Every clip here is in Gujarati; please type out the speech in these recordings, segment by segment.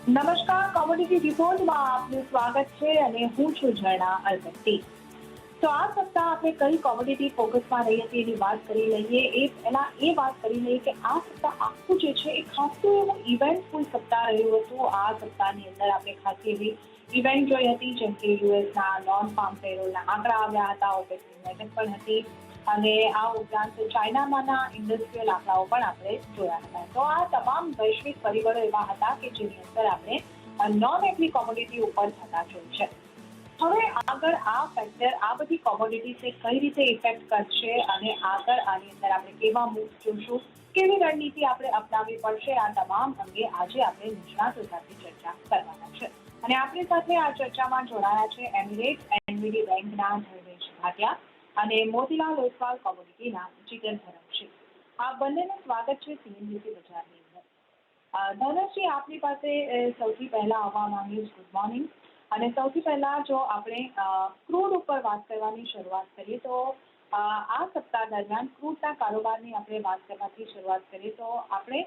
નમસ્કાર, કોમોડિટી રિપોર્ટમાં આપનું સ્વાગત છે અને હું છું ઝરણા અલગટ્ટી. તો આ સપ્તાહ આપણે કઈ કોમોડિટી ફોકસમાં રહી હતી એની વાત કરી લઈએ. એ પહેલા એ વાત કરી લઈએ કે આ સપ્તાહ આખું જે છે એ ખાસું એવું ઇવેન્ટફુલ સપ્તાહ રહ્યું હતું. આ સપ્તાહની અંદર આપણે ખાસી એવી ઇવેન્ટ જોઈ હતી, જેમ કે યુએસના નોન ફાર્મ પેરોલના આંકડા આવ્યા હતા, ઓપેકની બેઠક પણ હતી અને આ ઉપરાંત ચાઇનામાંના ઇન્ડસ્ટ્રીયલ આંકડાઓ પણ આપણે જોયા હતા. તો આ તમામ વૈશ્વિક પરિબળો એવા હતા કે જેની અંદર આપણે નોન એગ્રી કોમોડિટી ઉપર થતા જોઈ છે. હવે આગળ આ ફેક્ટર આ બધી કોમોડિટીઝને કઈ રીતે ઇફેક્ટ કરશે અને આગળ આની અંદર આપણે કેવા મૂવ જોશું, કેવી રણનીતિ આપણે અપનાવવી પડશે, આ તમામ અંગે આજે આપણે નિષ્ણાતો સાથે ચર્ચા કરવાના છે. અને આપણી સાથે આ ચર્ચામાં જોડાયા છે એમિરેટ્સ એનવીડી બેંકના ધર્મેશ ભાટિયા અને મોતીલાલ ઓસવાલ કોમોડિટીના જીગર ધરમશી. આ બંનેનું સ્વાગત છે સીએનબીસી બજારની અંદર. ધનશ્રી, આપની પાસે સૌથી પહેલા આવવા માંગ્યું. Good morning. અને સૌથી પહેલા જો આપણે ક્રૂડ ઉપર વાત કરવાની શરૂઆત કરીએ તો આ સપ્તાહ દરમિયાન ક્રૂડના કારોબારની આપણે વાત કરવાથી શરૂઆત કરીએ તો આપણે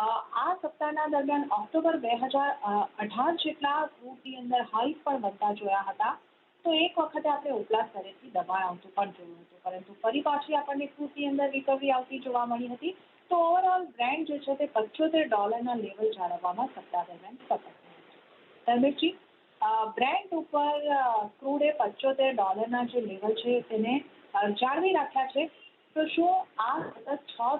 આ સપ્તાહના દરમિયાન ઓક્ટોબર 2018 જેટલા ક્રૂડની અંદર હાઈ પણ બનતા જોયા હતા. તો એક વખતે આપણે ઉપલા સ્તરેથી દબાણ આવતું પણ જોયું હતું, પરંતુ ફરી પાછી આપણને ક્રૂડની અંદર રિકવરી આવતી જોવા મળી હતી. તો ઓવરઓલ બ્રેન્ટ જે છે તે $75 લેવલ જાળવવામાં સપ્તાહ દરમિયાન સફળ થયું છે. ધર્મેશજી, બ્રેન્ટ ઉપર ક્રૂડે $75 જે લેવલ છે તેને જાળવી રાખ્યા છે. તો શું આ સતત 6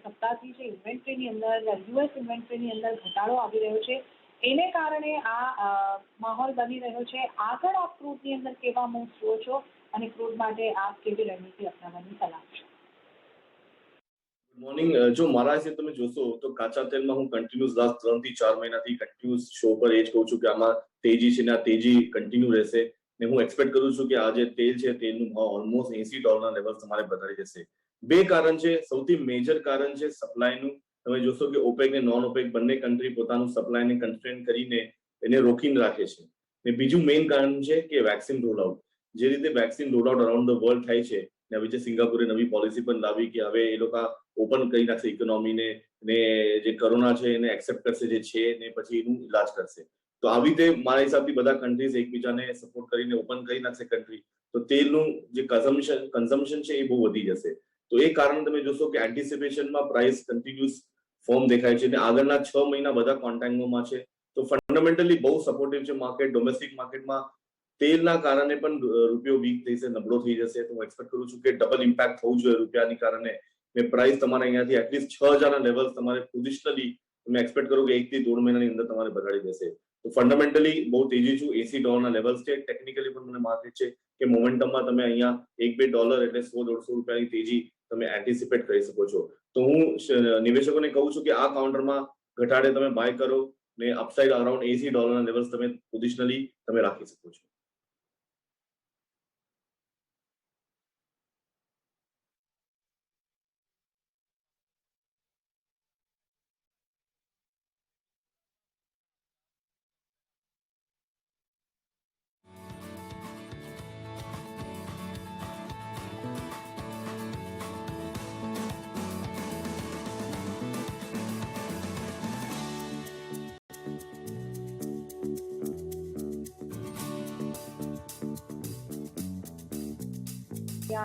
સપ્તાહથી જે ઇન્વેન્ટરીની અંદર યુએસ ઇન્વેન્ટરીની અંદર ઘટાડો આવી રહ્યો છે એને કારણે આ માહોલ બની રહ્યો છે? આગળ આપ ક્રૂડની અંદર કેવા મૂવ જુઓ છો અને ક્રૂડ માટે આપ કેવી રણનીતિ અપનાવવાની સલાહ આપશો? મોર્નિંગ. જો મારા હિસાબે તમે જોશો તો કાચા તેલમાં હું કન્ટિન્યુઅસ લાસ્ટ 3 થી 4 મહિનાથી કન્ટિન્યુઅસ શો પર એ જ કહું છું કે આમાં તેજી છે ને આ તેજી કન્ટિન્યુ રહેશે ને હું એક્સપેક્ટ કરું છું કે આ જે તેલ છે તેલનું ભાવ ઓલમોસ્ટ $80 લેવલ તમારે વધારી જશે. બે કારણ છે. સૌથી મેજર કારણ છે સપ્લાયનું. તમે જોશો કે ઓપેક ને નોન ઓપેક બંને કન્ટ્રી પોતાનું સપ્લાયને કન્સ્ટ્રેન કરીને એને રોકીને રાખે છે. ને બીજું મેઇન કારણ છે કે વેક્સિન રોલઆઉટ. જે રીતે vaccine rollout around the world થાય છે ને હવે જે સિંગાપુરે નવી પોલિસી પણ લાવી કે હવે એ લોકો ઓપન કરી નાખશે ઇકોનોમીને ને જે કોરોના છે એને એક્સેપ્ટ કરશે જે છે ને પછી એનું ઇલાજ કરશે. તો આવી રીતે મારા હિસાબથી બધા કન્ટ્રીઝ એકબીજાને સપોર્ટ કરીને ઓપન કરી નાખશે કન્ટ્રી, તો તેલનું જે કન્ઝમ્પશન છે એ બહુ વધી જશે. તો એ કારણ તમે જોશો કે એન્ટિસિપેશનમાં પ્રાઇસ કન્ટિન્યુઅસ ફોર્મ દેખાય છે અને આગળના 6 મહિના બધા કોન્ટેન્ટમાં છે. તો ફંડામેન્ટલી બહુ સપોર્ટિવ છે માર્કેટ. ડોમેસ્ટિક માર્કેટમાં તેલના કારણે પણ રૂપિયો વીક થઈ જશે, નબળો થઈ જશે. તો હું એક્સપેક્ટ કરું છું કે ડબલ ઇમ્પેક્ટ થવું જોઈએ રૂપિયાની કારણે. ને પ્રાઇસ તમારે અહીંયાથી એટલીસ્ટ 6000 લેવલ તમારે પોઝિશનલી તમે એક્સપેક્ટ કરો કે 1 થી 1.5 મહિનાની અંદર તમારે બગાડી દેશે. તો ફંડામેન્ટલી બહુ તેજી છું. $80 લેવલ્સ છે. ટેકનિકલી પણ મને માર્કેટ છે કે મોમેન્ટમમાં તમે અહીંયા $1-2 એટલે $100-150 તેજી તમે એન્ટિસિપેટ કરી શકો છો. તો હું નિવેશકોને કહું છું કે આ કાઉન્ટરમાં ઘટાડે તમે બાય કરો ને અપસાઇડ અરાઉન્ડ $80 લેવલ્સ તમે પોઝિશનલી તમે રાખી શકો છો.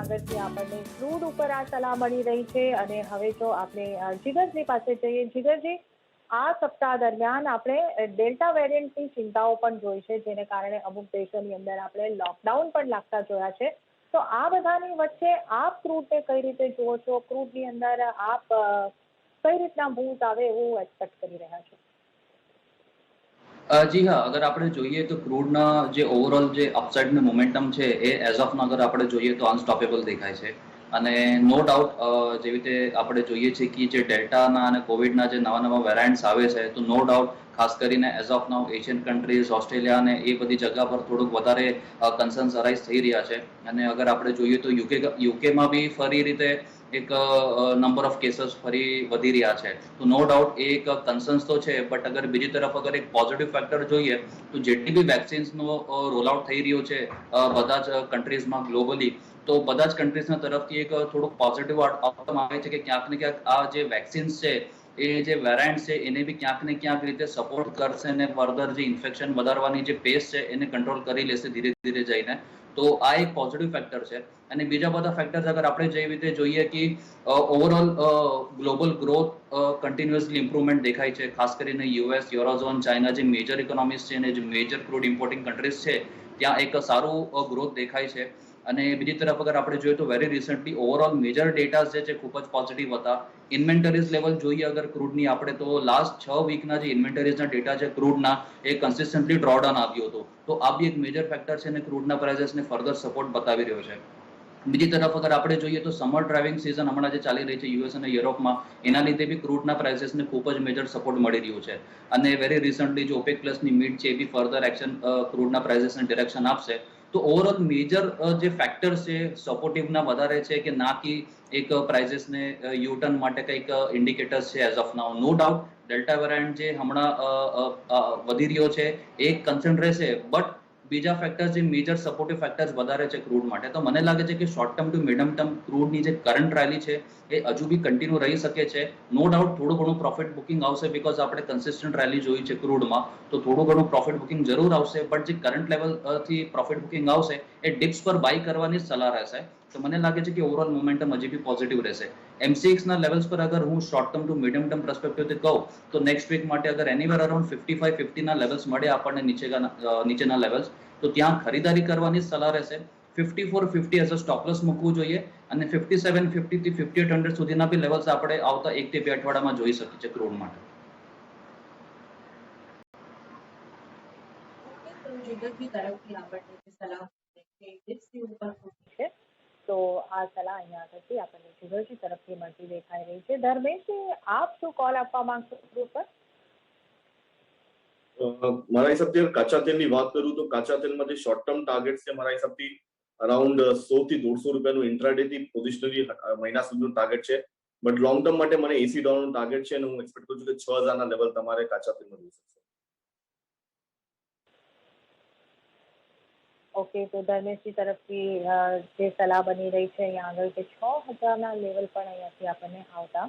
આગળથી આપણને ક્રૂડ ઉપર આ સલાહ મળી રહી છે અને હવે તો આપણે જીગરજી પાસે જઈએ. જીગરજી, આ સપ્તાહ દરમિયાન આપણે ડેલ્ટા વેરિયન્ટની ચિંતાઓ પણ જોઈ છે, જેને કારણે અમુક દેશોની અંદર આપણે લોકડાઉન પણ લાગતા જોયા છે. તો આ બધાની વચ્ચે આપ ક્રૂડને કઈ રીતે જુઓ છો? ક્રૂડની અંદર આપ કઈ રીતના મૂવ આવે એવું એક્સપેક્ટ કરી રહ્યા છો? જી હા, અગર આપણે જોઈએ તો ક્રૂડના જે ઓવરઓલ જે અપસાઇડનું મોમેન્ટમ છે એ એઝ ઓફ અગર આપણે જોઈએ તો અનસ્ટોપેબલ દેખાય છે. અને નો ડાઉટ જેવી રીતે આપણે જોઈએ છીએ કે જે ડેલ્ટાના અને કોવિડના જે નવા નવા વેરિયન્ટ્સ આવે છે તો નો ડાઉટ ખાસ કરીને as of now Asian countries, Australia અને એ બધી જગ્યા પર થોડુંક વધારે કન્સર્ન્સ અરાઇઝ થઈ રહ્યા છે. અને અગર આપણે જોઈએ તો યુકેમાં બી ફરી રીતે એક નંબર ઓફ કેસીસ ફરી વધી રહ્યા છે. તો નો ડાઉટ એ એક કન્સર્ન્સ તો છે, બટ અગર બીજી તરફ અગર એક પોઝિટિવ ફેક્ટર જોઈએ તો જેટલી બી વેક્સિન્સનો રોલ આઉટ થઈ રહ્યો છે બધા જ કન્ટ્રીઝમાં ગ્લોબલી, તો બધા જ કન્ટ્રીઝના તરફથી એક થોડુંક પોઝિટિવ આઉટકમ આવે છે કે ક્યાંક ને ક્યાંક આ જે વેક્સિન્સ છે એ જે વેરિયન્ટ છે એને બી ક્યાંક ને ક્યાંક રીતે સપોર્ટ કરશે અને ફર્ધર જે ઇન્ફેક્શન વધારવાની જે પેસ છે એને કંટ્રોલ કરી લેશે ધીરે ધીરે જઈને. તો આ એક પોઝિટિવ ફેક્ટર છે. અને બીજા બધા ફેક્ટર્સ અગર આપણે જેવી રીતે જોઈએ કે overall global growth continuously improvement દેખાય છે, ખાસ કરીને યુએસ, યુરોઝોન, ચાઇના જે મેજર ઇકોનોમીઝ છે અને જે મેજર ક્રૂડ ઇમ્પોર્ટિંગ કન્ટ્રીઝ છે ત્યાં એક સારું ગ્રોથ દેખાય છે. અને બીજી તરફ અગર આપણે જોઈએ તો very recently overall major data જે છે ખૂબ જ પોઝિટિવ હતા. ઇન્વેન્ટરીઝ લેવલ જોઈએ અગર ક્રૂડની આપણે તો લાસ્ટ 6 વીકના જે ઇન્વેન્ટરીઝના ડેટા છે ક્રૂડના એ કન્સિસ્ટન્ટલી ડ્રોડાઉન આવ્યું હતું. તો આ બી એક મેજર ફેક્ટર છે અને ક્રૂડના પ્રાઇઝેસને ફર્ધર સપોર્ટ બતાવી રહ્યો છે. બીજી તરફ અગર આપણે જોઈએ તો સમર ડ્રાઇવિંગ સિઝન હમણાં જે ચાલી રહી છે યુએસ અને યુરોપમાં, એના લીધે બી ક્રૂડના પ્રાઇસેસને ખૂબ જ મેજર સપોર્ટ મળી રહ્યું છે. અને વેરી રિસન્ટલી જે ઓપેક પ્લસની મીટ છે એ બી ફર્ધર એક્શન ક્રૂડના પ્રાઇસેસને ડિરેક્શન આપશે. તો ઓવરઓલ મેજર જે ફેક્ટર્સ છે સપોર્ટિવના વધારે છે કે ના કે એક પ્રાઇઝેસને યુટર્ન માટે કંઈક ઇન્ડિકેટર્સ છે as of now. No doubt delta variant જે હમણાં વધી રહ્યો છે એ કન્સર્ન રહેશે, બટ બીજા ફેક્ટર્સ જે મેજર સપોર્ટિવ ફેક્ટર્સ વધારે છે ક્રૂડ માટે. તો મને લાગે છે કે short term to medium term ક્રૂડની જે કરંટ રેલી છે એ હજુ બી કન્ટિન્યુ રહી શકે છે. નો ડાઉટ થોડું ઘણું પ્રોફિટ બુકિંગ આવશે બીકોઝ આપણે કન્સિસ્ટન્ટ રેલી જોઈ છે ક્રૂડમાં, તો થોડું ઘણું પ્રોફિટ બુકિંગ જરૂર આવશે. બટ જે કરંટ લેવલથી પ્રોફિટ બુકિંગ આવશે એ ડિપ્સ પર બાય કરવાની સલાહ રહેશે. તો મને લાગે છે કે ઓવરઓલ મોમેન્ટમ હજી બી પોઝિટિવ રહેશે. MCX ના લેવલ્સ પર અગર હું short term to medium term પર્સપેક્ટિવથી કહું તો નેક્સ્ટ વીક માટે અગર એનીવેર અરાઉન્ડ 55-50 ના લેવલ્સ મળે આપણને નીચેના લેવલ્સ, તો ત્યાં ખરીદારી કરવાની સલાહ રહેશે. 54-50 એઝ અ સ્ટોપ લોસ મૂકવું જોઈએ અને 57-50 થી 5800 સુધીના બી લેવલ્સ આપણે આવતા 1 થી 2 અઠવાડિયામાં જોઈ શકીએ છીએ ક્રૂડ માટે. તો આ સલાહ અહીંયા આગળથી આપણને જુગરજી તરફથી મળતી દેખાઈ રહી છે. ધર્મેશજી, આપ શું કોલ આપવા માંગશો ક્રૂડ પર? મારા હિસાબથી કાચા તેલની વાત કરું તો કાચા તેલમાં જે શોર્ટ ટર્મ ટાર્ગેટ છે મારા હિસાબથી અરાઉન્ડ 100 થી 150 રૂપિયાનું ઇન્ટ્રાડે થી પોઝિશનરી મહિના સુધીનું ટાર્ગેટ છે. બટ લોંગ ટર્મ માટે મને $80 નું ટાર્ગેટ છે અને હું એક્સપેક્ટ કરું છું કે 6000 ના લેવલ તમારે કાચા તેલમાં જોઈ શકશો. ઓકે, તો ધર્મેશજી તરફથી જે સલાહ બની રહી છે અહીંયા આગળ કે 6000ના લેવલ પણ અહીંયાથી આપણને આવતા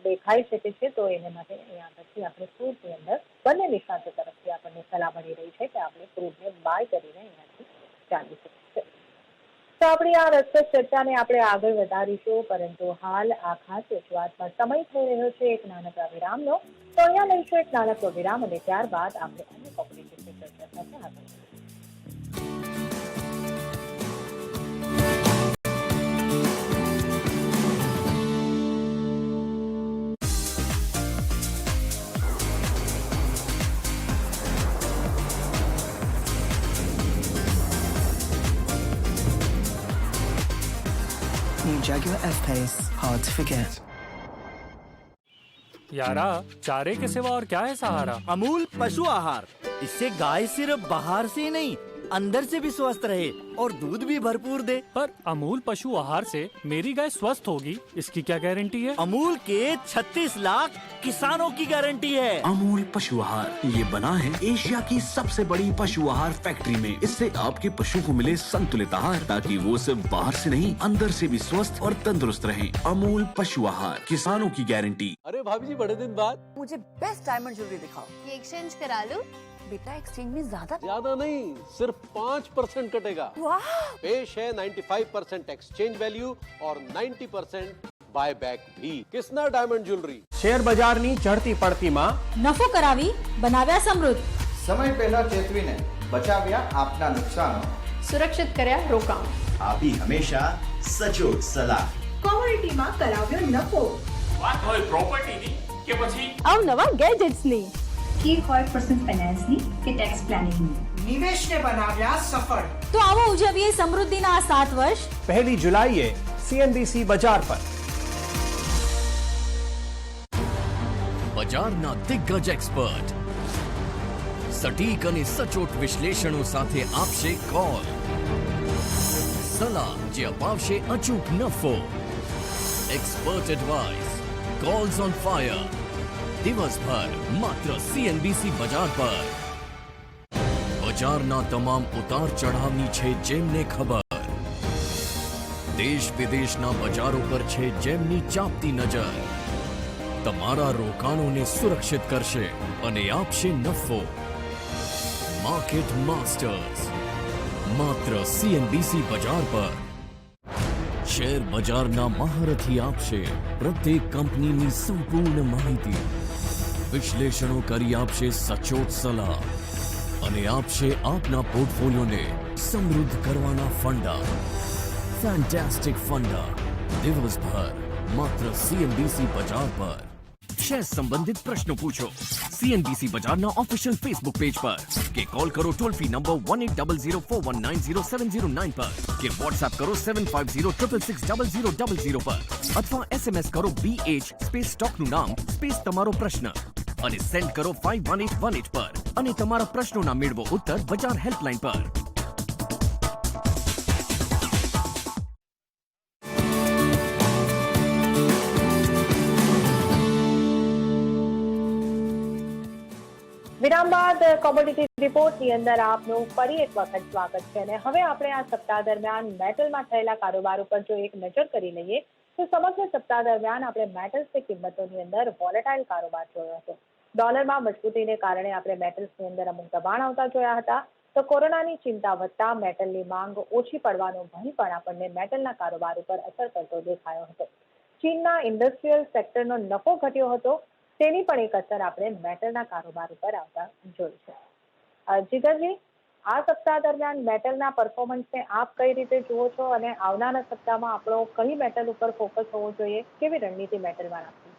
દેખાઈ શકે છે. તો એને માટે અહીંયા આગળથી આપણે ક્રૂડની અંદર બંને નિષ્ણાતો તરફથી આપણને સલાહ મળી રહી છે કે આપણે ક્રૂડને બાય કરીને અહીંયાથી ચાલી શકીએ. તો આપણી આ રસપ્રદ ચર્ચાને આપણે આગળ વધારીશું, પરંતુ હાલ આ ખાસ રજૂઆતમાં સમય થઈ રહ્યો છે એક નાનકડા વિરામનો. તો અહીંયા લઈશું એક નાનકડો વિરામ અને ત્યારબાદ આપણે અન્ય કોમ્પિટિટિવ ચર્ચા સાથે આગળ. New Jaguar F-Pace, hard to forget. यारा, चारे के सिवा और क्या है सहारा? अमूल पशु आहार, इससे गाय सिर्फ बाहर से ही नहीं अंदर से भी स्वस्थ रहे और दूध भी भरपूर दे। पर अमूल पशु आहार से मेरी गाय स्वस्थ होगी, इसकी क्या गारंटी है? अमूल के 36 लाख किसानों की गारंटी है। अमूल पशु आहार, ये बना है एशिया की सबसे बड़ी पशु आहार फैक्ट्री में। इससे आपके पशु को मिले संतुलित आहार ताकि वो सिर्फ बाहर से नहीं अंदर से भी स्वस्थ और तंदुरुस्त रहें। अमूल पशु आहार, किसानों की गारंटी। अरे भाभी जी, बड़े दिन बाद मुझे बेस्ट डायमंड ज्वेलरी दिखाओ। ये एक्सचेंज करा लूं? बेटा, एक्सचेंज में ज्यादा नहीं, सिर्फ 5% कटेगा। वाह! पेश है 95% एक्सचेंज वैल्यू और 90% बाय बैक भी। किसना डायमंड ज्वेलरी શેર બજારની ચડતી પડતીમાં નફો કરાવી બનાવ્યા સમૃદ્ધ, સમય પહેલા ચેતવીને બચાવ્યા આપના નુકસાનો, સુરક્ષિત કર્યા રોકાણ, આપી હંમેશા સચોટ સલાહ, કોમોડિટીમાં કરાવ્યો નફો, વાત હોય પ્રોપર્ટીની કે પછી અવનવા ગેજેટ્સની, की હોય पर्सनल फाइनेंसनी के टैक्स प्लानिंग નિવેશને બનાવ્યા સફળ। તો આવો ઉજવીએ સમૃદ્ધિના આ 7 વર્ષ 1 જુલાઈએ CNBC બજાર પર। બજારના દિગ્ગજ એક્સપર્ટ સટીક અને સચોટ વિશ્લેષણો સાથે આપશે કોલ, સલાહ જે અપાવશે અચૂક નફો, expert advice, calls on fire, દિવસભર માત્ર CNBC બજાર પર। બજારના તમામ ઉતાર ચઢાવની છે જેમને ખબર, દેશ વિદેશના બજારો પર છે જેમની ચાંપતી નજર, તમારા રોકાણોને સુરક્ષિત કરશે અને આપશે નફો. માર્કેટ માસ્ટર્સ માત્ર સીએનબીસી બજાર પર. શેર બજારના મહારથી આપશે પ્રત્યેક કંપનીની સંપૂર્ણ માહિતી, વિશ્લેષણો કરી આપશે સચોટ સલાહ અને આપશે આપના પોર્ટફોલિયોને સમૃદ્ધ કરવાના ફંડા. ફેન્ટાસ્ટિક ફંડા દિવસભર માત્ર સીએનબીસી બજાર પર. શેર સંબંધિત પ્રશ્નો પૂછો સીએનબીસી બજારના ઓફિશિયલ ફેસબુક પેજ પર કે કોલ કરો ટોલ ફ્રી નંબર 180041907009 પર કે વોટ્સએપ કરો 7506660000 પર અથવા એસએમએસ કરો BH સ્પેસ સ્ટોકનું નામ સ્પેસ તમારો પ્રશ્ન અને સેન્ડ કરો 51818 પર અને તમારા પ્રશ્નોના મેળવો ઉત્તર બજાર હેલ્પલાઇન પર. વિરામ બાદ કોમોડિટી રિપોર્ટની અંદર આપનું ફરી એક વખત સ્વાગત છે અને હવે આપણે આ સપ્તાહ દરમિયાન મેટલમાં થયેલા કારોબાર ઉપર જો એક નજર કરી લઈએ તો સમગ્ર સપ્તાહ દરમિયાન આપણે મેટલ્સની કિંમતોની અંદર વોલેટાઇલ કારોબાર જોયો હતો. ડોલરમાં મજબૂતીને કારણે આપણે મેટલ્સની અંદર અમુક દબાણ આવતા જોયા હતા, તો કોરોનાની ચિંતા વધતા મેટલની માંગ ઓછી પડવાનો ભય પણ આપણને મેટલના કારોબાર ઉપર અસર કરતો દેખાયો હતો. ચીનના ઇન્ડસ્ટ્રીયલ સેક્ટરનો નફો ઘટ્યો હતો, તેની પણ એક અસર આપણે મેટલના કારોબાર ઉપર આવતા જોઈ છે. જીગરજી, આ સપ્તાહ દરમિયાન મેટલના પરફોર્મન્સને આપ કઈ રીતે જુઓ છો અને આવનારા સપ્તાહમાં આપણો કઈ મેટલ ઉપર ફોકસ હોવો જોઈએ, કેવી રણનીતિ મેટલમાં રાખવી?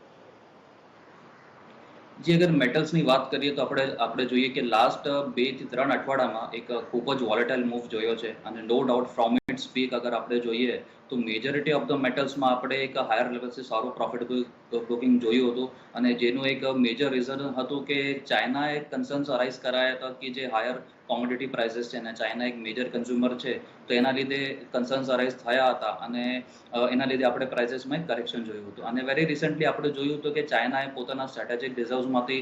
જે અગર મેટલ્સની વાત કરીએ તો આપણે જોઈએ કે લાસ્ટ 2 થી 3 અઠવાડિયામાં એક ખૂબ જ વોલેટાઇલ મૂવ જોયો છે અને no doubt from its peak અગર આપણે જોઈએ તો મેજોરિટી ઓફ ધ મેટલ્સમાં આપણે એક હાયર લેવલથી સારું પ્રોફિટેબલ બુકિંગ જોયું હતું અને જેનું એક મેજર રીઝન હતું કે ચાઇનાએ કન્સર્ન્સ અરાઇઝ કરાયા હતા કે જે હાયર કોમોડિટી પ્રાઇસીસ છે અને ચાઇના એક મેજર કન્ઝ્યુમર છે તો એના લીધે કન્સર્ન્સ અરાઇઝ થયા હતા અને એના લીધે આપણે પ્રાઇસીસમાં એક કરેક્શન જોયું હતું. અને વેરી રિસેન્ટલી આપણે જોયું હતું કે ચાઇનાએ પોતાના સ્ટ્રેટેજિક રિઝર્વ્સમાંથી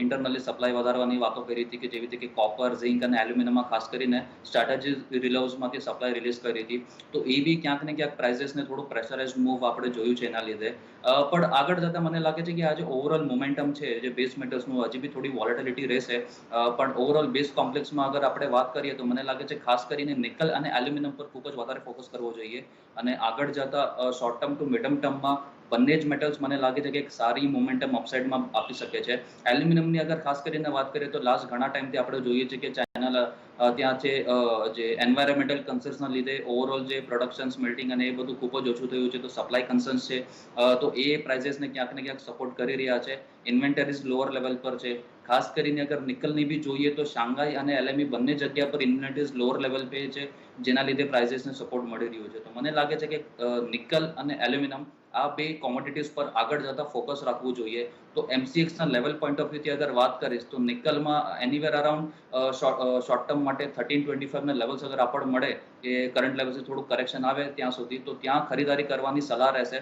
ઇન્ટરનલી સપ્લાય વધારવાની વાતો કરી હતી કે જેવી રીતે કે કોપર, ઝિંક અને એલ્યુમિનિયમમાં ખાસ કરીને સ્ટ્રેટેજિક રિઝર્વ્સમાંથી સપ્લાય રિલીઝ કરી હતી. તો એ બી ક્યાંક ને ક્યાંક પ્રાઇસીસને થોડું પ્રેશરાઇઝ મૂવ આપણે જોયું છે એના લીધે. પણ આગળ જતાં મને લાગે છે કે આ જે ઓવરઓલ મોમેન્ટમ છે જે બેઝ મેટલ્સનું હજી બી થોડી વોલેટિલિટી રહેશે, પણ ઓવરઓલ બેઝ કોમ્પ્લેક્સમાં અગર આપણે વાત કરીએ તો મને લાગે છે ખાસ કરીને નિકલ અને એલ્યુમિનિયમ પર ખૂબ જ વધારે ફોકસ કરવો જોઈએ અને આગળ જતાં શોર્ટ ટર્મ ટુ મિડમ ટર્મમાં બંને જ મેટલ્સ મને લાગે છે કે એક સારી મોમેન્ટમ અપસાઇડમાં આપી શકે છે. એલ્યુમિનિયમની અગર ખાસ કરીને વાત કરીએ તો લાસ્ટ ઘણા ટાઈમથી આપણે જોઈએ છે કે ચાઇના ત્યાં છે જે એન્વાયરમેન્ટલ કન્સર્ન્સના લીધે ઓવરઓલ જે પ્રોડક્શન સ્મેલ્ટિંગ અને એ બધું ખૂબ જ ઓછું થયું છે, તો સપ્લાય કન્સર્ન્સ છે તો એ પ્રાઇસીસને ક્યાંક ને ક્યાંક સપોર્ટ કરી રહ્યા છે. ઇન્વેન્ટરીઝ લોઅર લેવલ પર છે. ખાસ કરીને અગર નિકલની બી જોઈએ તો શાંઘાઈ અને LME બંને જગ્યા પર ઇન્વેન્ટરીઝ લોઅર લેવલ પે છે જેના લીધે પ્રાઇસીસને સપોર્ટ મળી રહ્યો છે. તો મને લાગે છે કે નિકલ અને એલ્યુમિનિયમ આ બે કોમોડિટીઝ પર આગળ જતા ફોકસ રાખવું જોઈએ. તો MCXના લેવલ પોઈન્ટ ઓફ વ્યૂથી અગર વાત કરીશ તો નિકલમાં એનીવેર અરાઉન્ડ શોર્ટ ટર્મ માટે 1325ના લેવલ્સ અગર આપણને મળે કે કરંટ લેવલથી થોડું કરેક્શન આવે ત્યાં સુધી, તો ત્યાં ખરીદારી કરવાની સલાહ રહેશે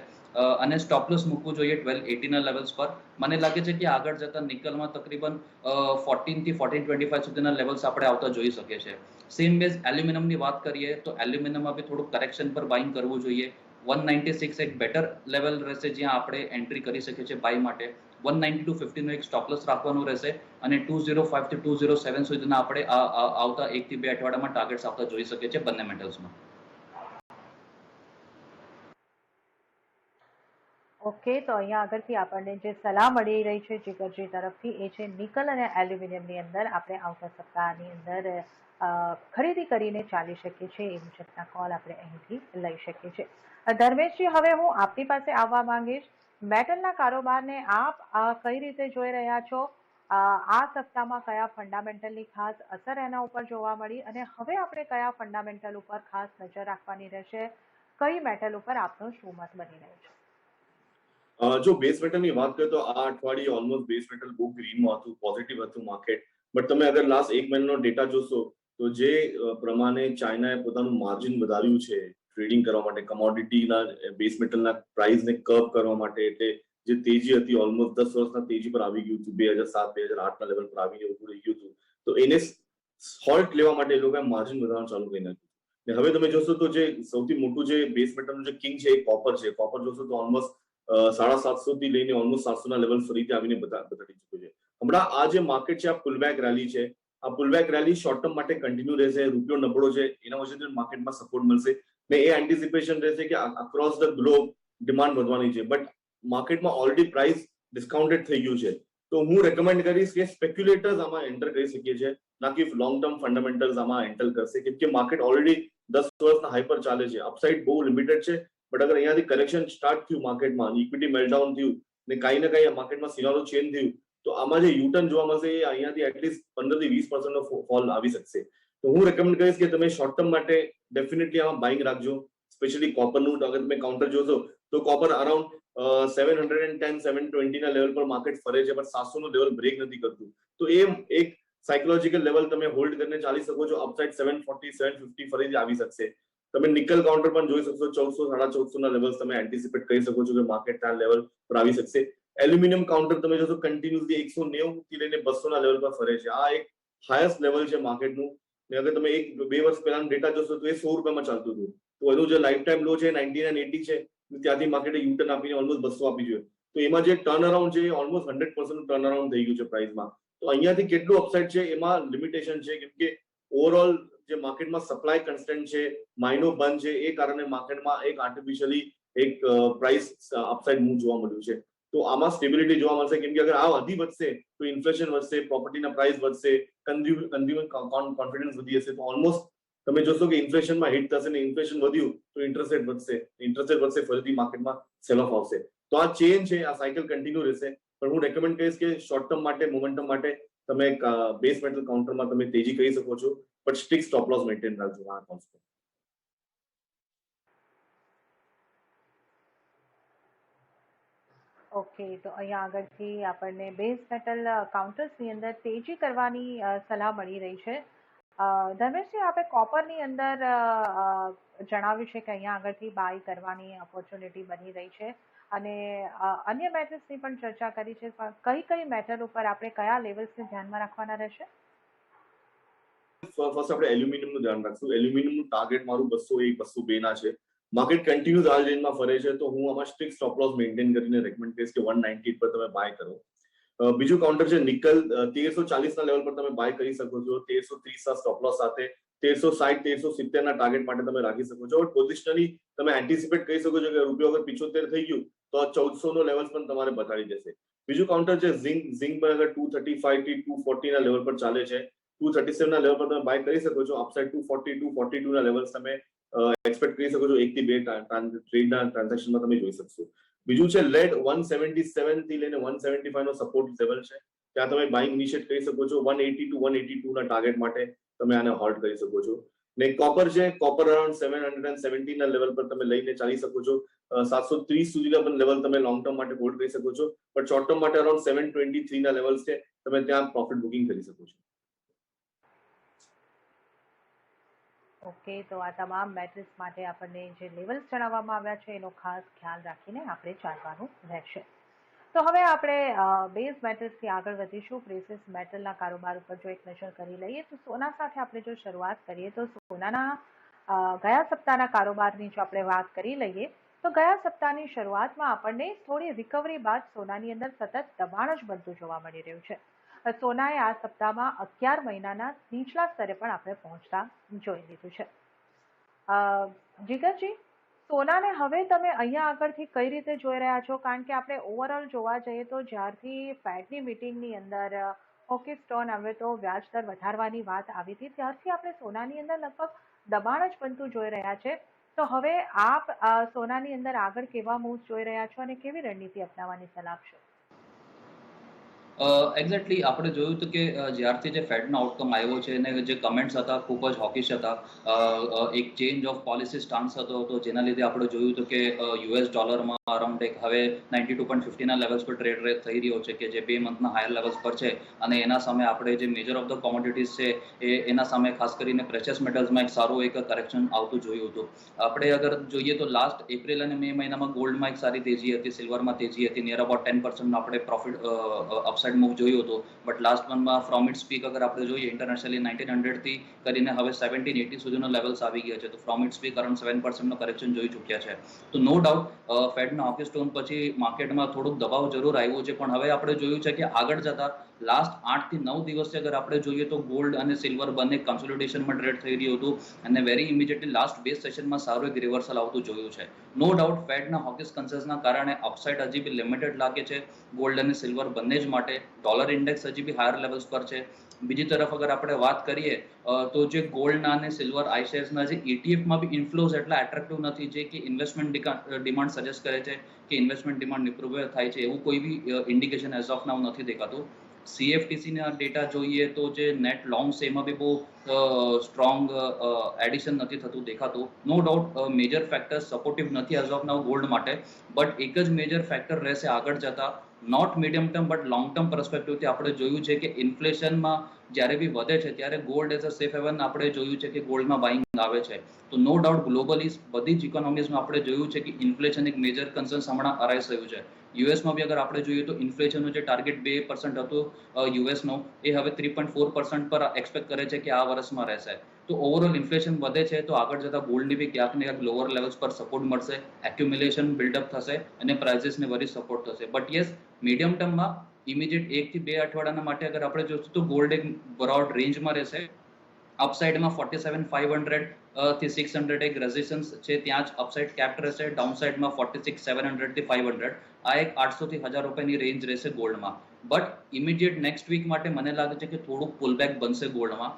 અને સ્ટોપ લોસ મૂકવું જોઈએ 1280ના લેવલ્સ પર. મને લાગે છે કે આગળ જતા નિકલમાં તકરીબન 14 થી 1425 સુધીના લેવલ્સ આપણે આવતા જોઈ શકીએ છીએ. સેમ બેઝ એલ્યુમિનિયમની વાત કરીએ તો એલ્યુમિનિયમમાં બી થોડું કરેક્શન પર બાઇંગ કરવું જોઈએ. 196 એક બેટર લેવલ રહેશે જ્યાં આપણે એન્ટ્રી કરી શકીએ છીએ બાય માટે. 190 to 50 નો એક સ્ટોપ લોસ રાખવાનું રહેશે અને 205 થી 207 સુધીના આપણે આવતા 1 થી 2 અઠવાડિયામાં ટાર્ગેટ્સ આવતા જોઈ શકીએ છીએ બંને મેટલ્સમાં. ઓકે, તો અહીંયા આગળથી આપણને જે સલાહ મળી રહી છે જીગરજી તરફથી એ છે નિકલ અને એલ્યુમિનિયમની અંદર આપણે આવતા સપ્તાહની અંદર ખરીદી કરીને ચાલી શકીએ છીએ એ મુજબના કોલ આપણે અહીંથી લઈ શકીએ છીએ. ધર્મેશજી, હવે હું આપની પાસે આવવા માંગીશ. મેટલના કારોબારને આપ કઈ રીતે જોઈ રહ્યા છો? આ સપ્તાહમાં કયા ફંડામેન્ટલની ખાસ અસર એના ઉપર જોવા મળી અને હવે આપણે કયા ફંડામેન્ટલ ઉપર ખાસ નજર રાખવાની રહેશે? કઈ મેટલ ઉપર આપનો શું મત બની રહ્યો છે? જો બેઝ મેટલની વાત કરીએ તો આ અઠવાડિયે ઓલમોસ્ટ બેઝ મેટલ બહુ ગ્રીનમાં હતું, પોઝિટિવ હતું માર્કેટ. બટ તમે અગર લાસ્ટ 1 મહિનાનો ડેટા જોશો તો જે પ્રમાણે ચાઇનાએ પોતાનું માર્જિન વધાર્યું છે ટ્રેડિંગ કરવા માટે, કમોડિટીના બેઝ મેટલના પ્રાઇસને કર્વ કરવા માટે, એટલે જે તેજી હતી ઓલમોસ્ટ 10 વર્ષના તેજી પર આવી ગયું હતું, 2007-2008ના લેવલ પર આવી ગયું હતું. તો એને હોલ્ટ લેવા માટે એ લોકોએ માર્જિન વધારવાનું ચાલુ કરી નાખ્યું. હવે તમે જોશો તો જે સૌથી મોટું જે બેઝ મેટલનું જે કિંગ છે એ કોપર છે. કોપર જોશો તો ઓલમોસ્ટ 750 થી લઈને ઓલમોસ્ટ 700 ના લેવલ ફરીથી આવીને બતાડી ચૂક્યો છે. હમણાં આ જે માર્કેટ છે આ પુલબેક રેલી છે. આ પુલબેક રેલી શોર્ટ ટર્મ માટે કન્ટિન્યુ રહેશે. રૂપિયો નબળો છે એના વચ્ચે માર્કેટમાં સપોર્ટ મળશે ને એ એન્ટિસિપેશન રહેશે કે અક્રોસ ધ ગ્લોબ ડિમાન્ડ વધવાની છે. બટ માર્કેટમાં ઓલરેડી પ્રાઇસ ડિસ્કાઉન્ટેડ થઈ ગયું છે. તો હું રેકમેન્ડ કરીશ કે સ્પેક્યુલેટર્સ આમાં એન્ટર કરી શકીએ છીએ, ના કે લોંગ ટર્મ ફંડામેન્ટલ્સ આમાં એન્ટર કરશે, કેમ કે માર્કેટ ઓલરેડી 10 વર્ષના હાઈપર ચાલે છે. અપસાઇડ બહુ લિમિટેડ છે, બટ અગર અહીંયાથી કરેક્શન સ્ટાર્ટ થયું માર્કેટમાં, ઇક્વિટી મેલ્ટડાઉન થયું ને કાંઈ ને કાંઈ માર્કેટમાં સિનારો ચેન્જ થયું, તો આમાં જે યુટર્ન જોવા મળશે એ અહીંયાથી એટલીસ્ટ 15 થી 20% નો ફોલ આવી શકશે. તો હું રેકમેન્ડ કરીશ કે તમે શોર્ટ ટર્મ માટે ડેફિનેટલી આમાં બાઇંગ રાખજો. સ્પેશિયલી કોપરનું અગર તમે કાઉન્ટર જોશો તો કોપર અરાઉન્ડ 710 720 ના લેવલ પર માર્કેટ ફરે છે, પણ 700 નો લેવલ બ્રેક નથી કરતું. તો એ એક સાયકોલોજીકલ લેવલ તમે હોલ્ડ કરીને ચાલી શકો છો. અપસાઇડ 740 750 ફરીથી આવી શકશે. તમે નિકલ કાઉન્ટર પણ જોઈ શકશો, 1400 1450 ના લેવલ્સ તમે એન્ટિસિપેટ કરી શકો છો કે માર્કેટ આ લેવલ પર આવી શકશે. એલ્યુમિનિયમ કાઉન્ટર તમે જોશો કન્ટિન્યુઅસલી 190 થી લઈને 200 ના લેવલ પર ફરે છે. આ એક હાઈએસ્ટ લેવલ છે માર્કેટનું. અગર તમે 1-2 વર્ષ પહેલાનો ડેટા જોશો તો એ 100 રૂપિયામાં ચાલતું હતું. તો એનું જે લાઈફ ટાઈમ લો છે 99-80 છે, ત્યાંથી માર્કેટે યુટર્ન આપીને ઓલમોસ્ટ 200 આપી જોઈએ. તો એમાં જે ટર્ન અરાઉન્ડ છે ઓલમોસ્ટ 100% નું ટર્ન અરાઉન્ડ થઈ ગયું છે પ્રાઇસમાં. તો અહીંયાથી કેટલું અપસાઇડ છે એમાં લિમિટેશન છે, કેમ કે ઓવરઓલ જે માર્કેટમાં સપ્લાય કન્સ્ટન્ટ છે, માઇનો બંધ છે, એ કારણે માર્કેટમાં એક આર્ટિફિશિયલી એક પ્રાઇસ અપસાઇડ મૂવ જોવા મળ્યું છે. તો આમાં સ્ટેબિલિટી જોવા મળશે, કેમ કે અગર આ વધી વધશે તો ઇન્ફ્લેશન વધશે, પ્રોપર્ટીના પ્રાઇસ વધશે, કન્ઝ્યુમર કોન્ફિડન્સ વધી હશે. તો ઓલમોસ્ટ તમે જોશો કે ઇન્ફ્લેશનમાં હિટ થશે ને ઇન્ફ્લેશન વધ્યું તો ઇન્ટરેસ્ટ રેટ વધશે, ઇન્ટરેસ્ટ રેટ વધશે ફરીથી માર્કેટમાં સેલ ઓફ આવશે. તો આ ચેન છે, આ સાયકલ કન્ટિન્યુ રહેશે. પણ હું રેકમેન્ડ કરીશ કે શોર્ટ ટર્મ માટે, મોમેન્ટમ માટે તમે બેઝ મેટલ કાઉન્ટરમાં તમે તેજી કરી શકો છો, but strict stop loss maintain રાખજો આ અકાઉન્ટ્સ પર. ઓકે, તો અહીંયા આગળથી આપણને બેઝ મેટલ કાઉન્ટર્સની અંદર તેજી કરવાની સલાહ મળી રહી છે. ધર્મેશજી, આપણે કોપરની અંદર જણાવ્યું છે કે અહીંયા આગળથી બાય કરવાની ઓપોર્ચ્યુનિટી બની રહી છે, અને અન્ય મેટલ્સની પણ ચર્ચા કરી છે. કઈ મેટલ ઉપર આપણે કયા લેવલ્સને ધ્યાનમાં રાખવાના રહેશે? ફર્સ્ટ આપણે એલ્યુમિનિયમનું ધ્યાન રાખશું. એલ્યુમિનિયમનું ટાર્ગેટ મારું 201 202 ના છે. માર્કેટ કન્ટિન્યુઅસ આ રેન્જમાં ફરે છે, તો હું આમાં સ્ટ્રિક્ટ સ્ટોપ લોસ મેન્ટેન કરીને રેકમેન્ડ કરીશ કે 190 પર તમે બાય કરો. બીજું કાઉન્ટર છે નિકલ, 1340 ના લેવલ પર તમે બાય કરી શકો છો. 1330 ના સ્ટોપ લોસ સાથે 1360 1370 ના ટાર્ગેટ માટે તમે રાખી શકો છો. પોઝિશનલી તમે એન્ટિસિપેટ કરી શકો છો કે રૂપિયો અગર 75 થઈ ગયું તો 1400 નો લેવલ્સ પણ તમારે બતાડી દેશે. બીજું કાઉન્ટર છે ઝિંક પર અગર 235 થી 240 ના લેવલ પર ચાલે છે, 237 ના લેવલ પર તમે બાય કરી શકો છો. અપસાઇડ 240 242 ના લેવલ્સ તમે એક્સપેક્ટ કરી શકો છો. 1 થી 2 ટ્રેડના ટ્રાન્ઝેક્શનમાં તમે જોઈ શકશો. બીજું છે લેડ, 177 થી લઈને 175 નો સપોર્ટ લેવલ છે, ત્યાં તમે બાઇંગ ઇનિશિયેટ કરી શકો છો. 180 to 182 ના ટાર્ગેટ માટે તમે આને હોલ્ડ કરી શકો છો. ને કોપર છે, કોપર અરાઉન્ડ 717 ના લેવલ પર તમે લઈને ચાલી શકો છો. 730 સુધીના પણ લેવલ તમે લોંગ ટર્મ માટે હોલ્ડ કરી શકો છો, પણ શોર્ટ ટર્મ માટે અરાઉન્ડ 723 ના લેવલ્સ છે, તમે ત્યાં પ્રોફિટ બુકિંગ કરી શકો છો. ઓકે, તો આ તમામ મેટલ્સ માટે આપણને જે લેવલ્સ જણાવવામાં આવ્યા છે એનો ખાસ ખ્યાલ રાખીને આપણે ચાલવાનું રહેશે. તો હવે આપણે બેઝ મેટલ્સથી આગળ વધીશું. પ્રેસિયસ મેટલના કારોબાર ઉપર જો એક નજર કરી લઈએ તો સોના સાથે આપણે જો શરૂઆત કરીએ તો સોનાના ગયા સપ્તાહના કારોબારની જો આપણે વાત કરી લઈએ તો ગયા સપ્તાહની શરૂઆતમાં આપણને થોડી રિકવરી બાદ સોનાની અંદર સતત દબાણ જ બનતું જોવા મળી રહ્યું છે. સોનાએ આ સપ્તાહમાં 11 મહિનાના નીચલા સ્તરે પણ આપણે પહોંચતા જોઈ લીધું છે. જીગરજી, સોનાને હવે તમે અહીંયા આગળથી કઈ રીતે જોઈ રહ્યા છો? કારણ કે આપણે ઓવરઓલ જોવા જઈએ તો જ્યારથી ફેડની મિટિંગની અંદર હોકી સ્ટોન હવે તો વ્યાજ દર વધારવાની વાત આવી હતી, ત્યારથી આપણે સોનાની અંદર લગભગ દબાણ જ બનતું જોઈ રહ્યા છે. તો હવે આપ સોનાની અંદર આગળ કેવા મૂવ્સ જોઈ રહ્યા છો અને કેવી રણનીતિ અપનાવવાની સલાહ આપશો? એક્ઝેક્ટલી આપણે જોયું હતું કે જ્યારથી જે ફેડનો આઉટકમ આવ્યો છે અને જે કમેન્ટ્સ હતા ખૂબ જ હોકિશ હતા, એક ચેન્જ ઓફ પોલિસી સ્ટાન્સ હતો, તો જેના લીધે આપણે જોયું હતું કે યુએસ ડોલરમાં અરાઉન્ડ એક હવે 92.50 ના લેવલ્સ પર ટ્રેડ રેટ થઈ રહ્યો છે, કે જે 2 મંથના હાયર લેવલ્સ પર છે. અને એના સામે આપણે જે મેજર ઓફ ધ કોમોડિટીઝ છે એના સામે ખાસ કરીને પ્રેશિયસ મેટલ્સમાં એક સારું એક કરેક્શન આવતું જોયું હતું. આપણે અગર જોઈએ તો લાસ્ટ એપ્રિલ અને મે મહિનામાં ગોલ્ડમાં એક સારી તેજી હતી, સિલ્વરમાં તેજી હતી, નિયર અબાઉટ 10% આપણે પ્રોફિટ અપસાઇડ અપસાઇડ મૂવ જોયું હતું, બટ લાસ્ટ મંથમાં ફ્રોમ ઇટ્સ પીક અગર આપણે જોઈએ ઇન્ટરનેશનલી 1900 થી કરીને હવે 1780 સુધીનો લેવલ્સ આવી ગયા છે. તો from its peak around 7% correction જોઈ ચૂક્યા છે. તો નો ડાઉટ ફેડના હોકી સ્ટોન પછી માર્કેટમાં થોડુંક દબાવ જરૂર આવ્યો છે, પણ હવે આપણે જોયું છે કે આગળ જતા લાસ્ટ 8 થી 9 દિવસથી અગર આપણે જોઈએ તો ગોલ્ડ અને સિલ્વર બંને કન્સોલિડેશનમાં ટ્રેડ થઈ રહ્યું હતું અને વેરી ઇમિડિયેટલી લાસ્ટ 2 સેશનમાં સારું એક રિવર્સલ આવતું જોયું છે. નો ડાઉટ ફેડના હોકિસ કન્સર્ન્સના કારણે અપસાઇડ હજી બી લિમિટેડ લાગે છે ગોલ્ડ અને સિલ્વર બંને જ માટે. ડોલર ઇન્ડેક્સ હજી બી હાયર લેવલ્સ પર છે. બીજી તરફ અગર આપણે વાત કરીએ તો જે ગોલ્ડના અને સિલ્વર આઈશેર્સના જે ETF માં બી ઇન્ફ્લોઝ એટલા એટ્રેક્ટિવ નથી, જે કે ઇન્વેસ્ટમેન્ટ ડિમાન્ડ સજેસ્ટ કરે છે કે ઇન્વેસ્ટમેન્ટ ડિમાન્ડ ઇમ્પ્રુવ થાય છે, એવું કોઈ બી ઇન્ડિકેશન એઝ ઓફ નાઉ નથી દેખાતું. CFTC ના ડેટા જોઈએ તો જે નેટ લોંગ છે એમાં બી બહુ સ્ટ્રોંગ એડિશન નથી થતું દેખાતું. No doubt major factor supportive નથી એઝ ઓફ નાઉ ગોલ્ડ માટે, બટ એક જ મેજર ફેક્ટર રહેશે આગળ જતા, not medium term but long term પર્સપેક્ટિવથી આપણે જોયું છે કે ઇન્ફ્લેશનમાં જ્યારે બી વધે છે ત્યારે gold as a safe heaven આપણે જોયું છે કે ગોલ્ડમાં બાઇંગ આવે છે. તો નો ડાઉટ ગ્લોબલી બધી જ ઇકોનોમીઝમાં આપણે જોયું છે કે ઇન્ફ્લેશન એક મેજર કન્સર્ન હમણાં અરાઇઝ થયું છે. યુએસમાં બી અગર આપણે જોઈએ તો ઇન્ફ્લેશનનું જે ટાર્ગેટ 2% હતું યુએસનો, એ હવે 3.4% પર એક્સપેક્ટ કરે છે કે આ વર્ષમાં રહેશે. તો ઓવરઓલ ઇન્ફ્લેશન વધે છે તો આગળ જતા ગોલ્ડની બી ક્યાંક ને ક્યાંક લોઅર લેવલ્સ પર સપોર્ટ મળશે, એક્યુમ્યુલેશન બિલ્ડઅપ થશે અને પ્રાઇસીસને વરી સપોર્ટ થશે. બટ યસ, મીડિયમ ટર્મમાં ઇમિડિયેટ 1 થી 2 અઠવાડિયાના માટે અગર આપણે જોઈશું તો ગોલ્ડ એક બ્રોડ રેન્જમાં રહેશે. અપસાઇડમાં 47,500 થી 600 એક રેઝિસ્ટન્સ છે, ત્યાં જ અપસાઇડ કેપ્ટ રહેશે. ડાઉનસાઇડમાં 46,700 થી 500 આ એક 800 થી 1000 રૂપિયાની રેન્જ રહેશે ગોલ્ડમાં. બટ ઇમિડિયેટ નેક્સ્ટ વીક માટે મને લાગે છે કે થોડુંક પુલબેક બનશે ગોલ્ડમાં.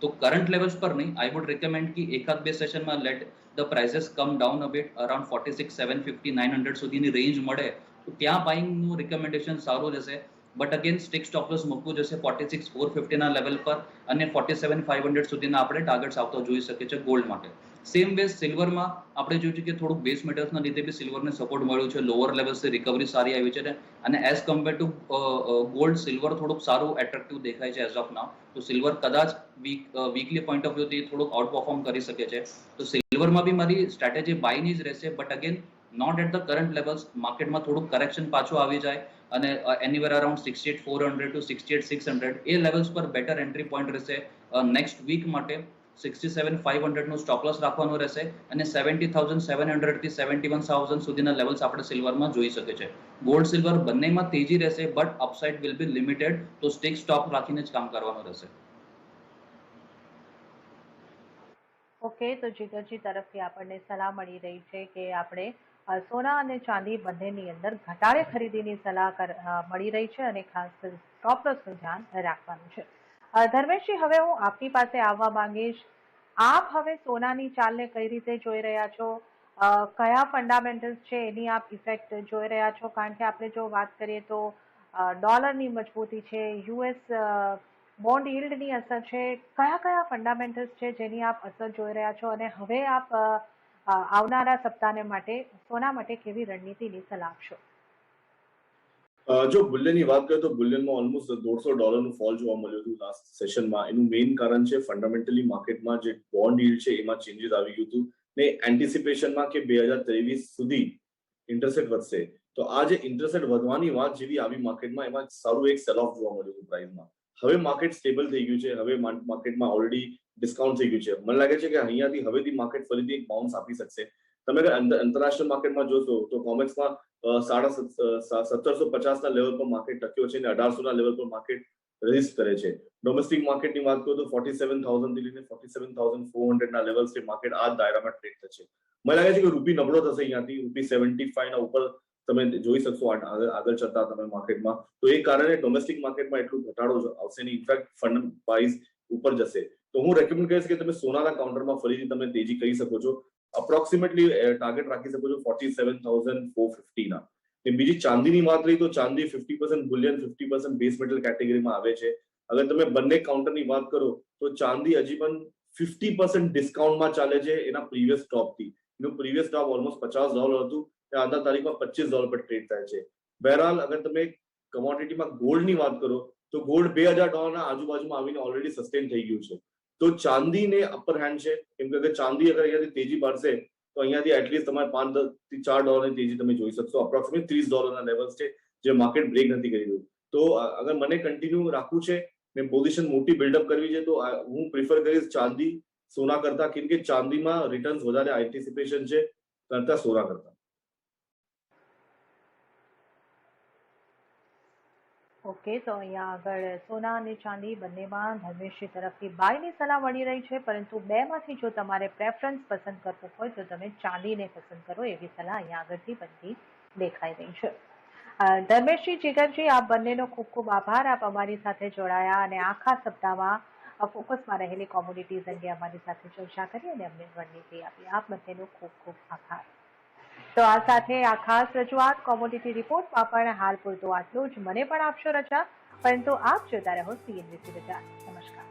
તો કરંટ લેવલ્સ પર નહીં, આઈ વુડ રિકમેન્ડ કે એકાદ બે સેશનમાં let the prices come down a bit, around 46,750 900 સુધીની રેન્જ મળે તો ત્યાં બાઇંગનું રિકમેન્ડેશન સારું રહેશે. But again stick stop loss મૂકવું જશે 46,450 ના લેવલ પર અને 47,500 સુધીના આપણે ટાર્ગેટ્સ આવતા જોઈ શકીએ છીએ ગોલ્ડ માટે. સેમ વેઝ સિલ્વરમાં આપણે જોયું છે કે થોડુંક બેઝ મેટલ્સના લીધે બી સિલ્વરને સપોર્ટ મળ્યું છે, લોઅર લેવલ્સથી રિકવરી સારી આવી છે અને as compare to gold silver થોડુંક સારું એટ્રેક્ટિવ દેખાય છે એઝ ઓફ નાઉ. તો સિલ્વર કદાચ વીકલી પોઈન્ટ ઓફ વ્યૂથી થોડુંક આઉટ પરફોર્મ કરી શકે છે. તો સિલ્વરમાં બી મારી સ્ટ્રેટેજી બાયની જ રહેશે, but again not at the current levels. માર્કેટમાં થોડુંક કરેક્શન પાછું આવી જાય અને એનીવેર અરાઉન્ડ 68,400 ટુ 68,600 એ લેવલ્સ પર બેટર એન્ટ્રી પોઈન્ટ રહેશે. નેક્સ્ટ વીક માટે 67,500 નું સ્ટોપ લોસ રાખવાનું રહેશે અને 70,700 થી 71,000 સુધીના લેવલ્સ આપણે સિલ્વરમાં જોઈ શકે છે. ગોલ્ડ સિલ્વર બંનેમાં તેજી રહેશે, but upside will be limited, તો સ્ટિક સ્ટોપ રાખીને જ કામ કરવાનું રહેશે. ઓકે, તો જીગરજી તરફથી આપણને સલાહ મળી રહી છે કે આપણે સોના અને ચાંદી બંનેની અંદર ઘટાડે ખરીદીની સલાહ મળી રહી છે અને ખાસ સ્ટોપ લોસનું ધ્યાન રાખવાનું છે. ધર્મેશજી, હવે હું આપની પાસે આવવા માંગીશ. આપ હવે સોનાની ચાલને કઈ રીતે જોઈ રહ્યા છો? કયા ફંડામેન્ટલ્સ છે એની આપ ઇફેક્ટ જોઈ રહ્યા છો? કારણ કે આપણે જો વાત કરીએ તો ડોલરની મજબૂતી છે, યુએસ બોન્ડ yieldની અસર છે, કયા ફંડામેન્ટલ્સ છે જેની આપ અસર જોઈ રહ્યા છો અને હવે આપ આવનારા સપ્તાહને માટે સોના માટે કેવી રણનીતિની સલાહ આપશો? જો બુલિયનની વાત કરીએ તો બુલિયનમાં ઓલમોસ્ટ $150 ફોલ જોવા મળ્યું હતું લાસ્ટ સેશનમાં. એનું મેઇન કારણ છે ફંડામેન્ટલી માર્કેટમાં જે બોન્ડ yieldછે એમાં ચેન્જીસ આવી ગયું હતું ને એન્ટિસિપેશનમાં કે 2023 સુધી ઇન્ટરેસ્ટ રેટ વધશે. તો આ જે ઇન્ટરેસ્ટ રેટ વધવાની વાત જેવી આવી માર્કેટમાં, એમાં સારું એક સેલ ઓફ જોવા મળ્યું હતું પ્રાઇસમાં. હવે માર્કેટ સ્ટેબલ થઈ ગયું છે, હવે માર્કેટમાં ઓલરેડી ડિસ્કાઉન્ટ થઈ ગયું છે. મને લાગે છે કે અહીંયાથી હવેથી માર્કેટ ફરીથી એક બાઉન્સ આપી શકશે. તમે અગર આંતરરાષ્ટ્રીય માર્કેટમાં જોશો તો કોમેક્સમાં 1750 ના લેવલ પર માર્કેટ ટક્યો છે અને 1800 ના લેવલ પર માર્કેટ રેઝિસ્ટ કરે છે. ડોમેસ્ટિક માર્કેટની વાત કરું તો 47,000 થી લઈને 47,400 ના લેવલ્સ છે માર્કેટ આ દાયરામાં ટ્રેડ થશે. મને લાગે છે કે રૂપી નબળો થશે અહીંયાથી, રૂપી 75 ના ઉપર તમે જોઈ શકશો આગળ જતા તમે માર્કેટમાં. તો એ કારણે ડોમેસ્ટિક માર્કેટમાં એટલું ઘટાડો આવશે નહીં, ઇનફેક્ટ ફંડ પ્રાઇસ ઉપર જશે. તો હું રેકમેન્ડ કરીશ કે તમે સોનાના કાઉન્ટરમાં ફરીથી તમે તેજી કરી શકો છો. અપ્રોક્સિમેટલી ટાર્ગેટ રાખી શકો છો 47,450 ના. બીજી ચાંદીની વાત રહી તો ચાંદી 50% બુલિયન 50% બેઝ મેટલ કેટેગરીમાં આવે છે. અગર તમે બંને કાઉન્ટરની વાત કરો તો ચાંદી હજી પણ 50% ડિસ્કાઉન્ટમાં ચાલે છે એના પ્રીવિયસ ટોપથી. એનું પ્રીવિયસ ટોપ ઓલમોસ્ટ $50 હતું, તે આજના તારીખમાં $25 પર ટ્રેડ થાય છે. બહેરહાલ અગર તમે કમોડિટીમાં ગોલ્ડની વાત કરો તો ગોલ્ડ $2,000 ના આજુબાજુમાં આવીને ઓલરેડી સસ્ટેન થઈ ગયું છે. તો ચાંદીને અપર હેન્ડ છે, કેમ કે ચાંદી અગર અહીંયાથી તેજી પાડશે તો અહીંયાથી એટલીસ્ટ તમારે $5 થી $4 ની તેજી તમે જોઈ શકશો. અપ્રોક્સિમેટ $30 ના લેવલ્સ છે જે માર્કેટ બ્રેક નથી કરી રહ્યું. તો અગર મને કન્ટિન્યુ રાખવું છે, મેં પોઝિશન મોટી બિલ્ડઅપ કરવી છે, તો હું પ્રિફર કરીશ ચાંદી સોના કરતા, કેમ કે ચાંદીમાં રિટર્ન્સ વધારે એન્ટિસિપેશન છે કરતા સોના કરતા. ઓકે, તો અહીંયા આગળ સોના અને ચાંદી બંનેમાં ધર્મેશજી તરફથી બાયની સલાહ મળી રહી છે, પરંતુ બેમાંથી જો તમારે પ્રેફરન્સ પસંદ કરવું હોય તો તમે ચાંદીને પસંદ કરો એવી સલાહ અહીંયા આગળથી બનતી દેખાઈ રહી છે. ધર્મેશજી, જીગરજી, આપ બંનેનો ખૂબ ખૂબ આભાર. આપ અમારી સાથે જોડાયા અને આખા સપ્તાહમાં ફોકસમાં રહેલી કોમોડિટીઝ અંગે અમારી સાથે ચર્ચા કરી અને અમને રણનીતિ આપી. આપ બંનેનો ખૂબ ખૂબ આભાર. તો આ સાથે આ ખાસ રજૂઆત કોમોડિટી રિપોર્ટમાં પણ હાલ પૂરતું આટલું જ. મને પણ આપશો રજા, પરંતુ આપ જોતા રહો CNBC બજાર. નમસ્કાર.